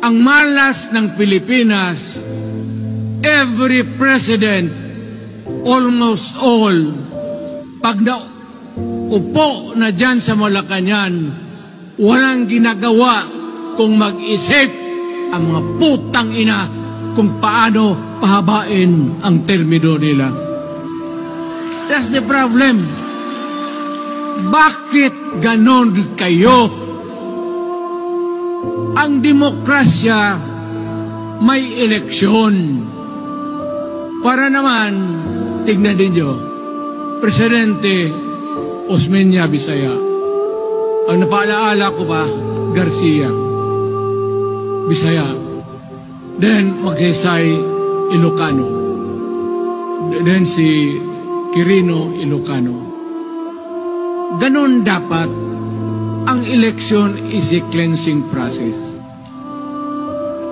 Ang malas ng Pilipinas, every president, almost all, pag naupo na dyan sa Malacanang, walang ginagawa kung mag-isip ang mga putang ina kung paano pahabain ang termino nila. That's the problem. Bakit ganon kayo? Ang demokrasya may eleksyon. Para naman, tignan ninyo, Presidente Osmeña Bisaya. Ang napaalaala ko pa, Garcia Bisaya. Then Magsaysay Ilocano. Then si Quirino Ilocano. Ganon dapat. Ang election is a cleansing process.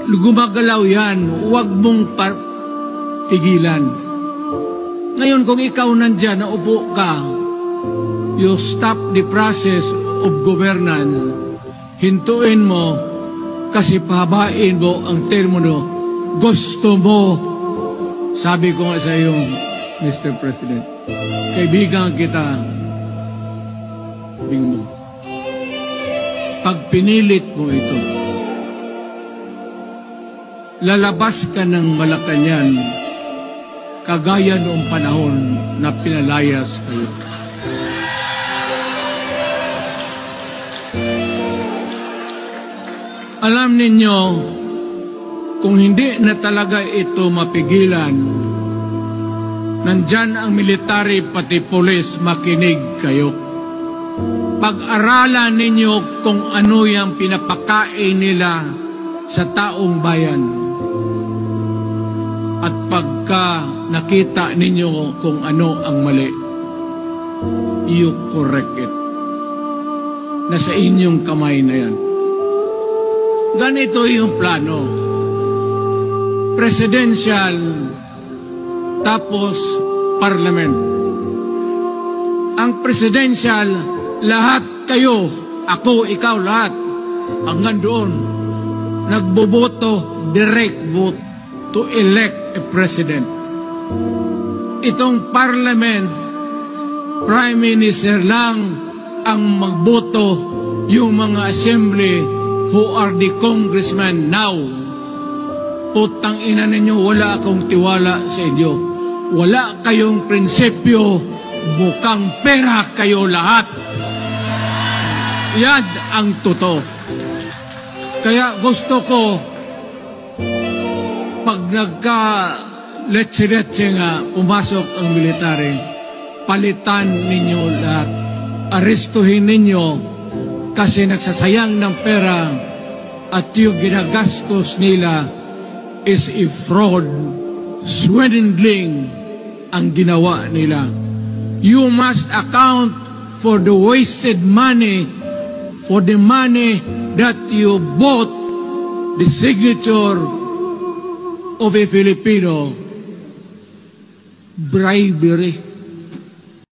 Gumagalaw yan, huwag mong tigilan. Ngayon, kung ikaw nandyan, naupo ka, you stop the process of governance, hintuin mo, kasi pahabain mo ang termino, gusto mo. Sabi ko nga sa iyo, Mr. President, kaibigan kita, bingo. Pag pinilit mo ito, lalabas ka ng Malacanang kagaya noong panahon na pinalayas kayo. Alam ninyo, kung hindi na talaga ito mapigilan, nandyan ang military pati pulis, makinig kayo. Pag-aralan ninyo kung ano yung pinapakain nila sa taong bayan. At pagka nakita ninyo kung ano ang mali, you correct it. Nasa inyong kamay na yan. Ganito yung plano. Presidential, tapos parliament. Ang presidential, lahat kayo, ako, ikaw, lahat, hanggang doon, nagboboto, direct vote to elect a president. Itong parliament, prime minister lang ang magboto, yung mga assembly who are the congressmen now. Putang ina ninyo, wala akong tiwala sa inyo. Wala kayong prinsipyo, bukang pera kayo lahat. Yan ang totoo. Kaya gusto ko, pag nagka-letse-letse nga, pumasok ang military, palitan ninyo lahat. Arestuhin ninyo kasi nagsasayang ng pera at yung ginagastos nila is a fraud, swindling ang ginawa nila. You must account for the wasted money, for the money that you bought the signature of a Filipino. Bribery.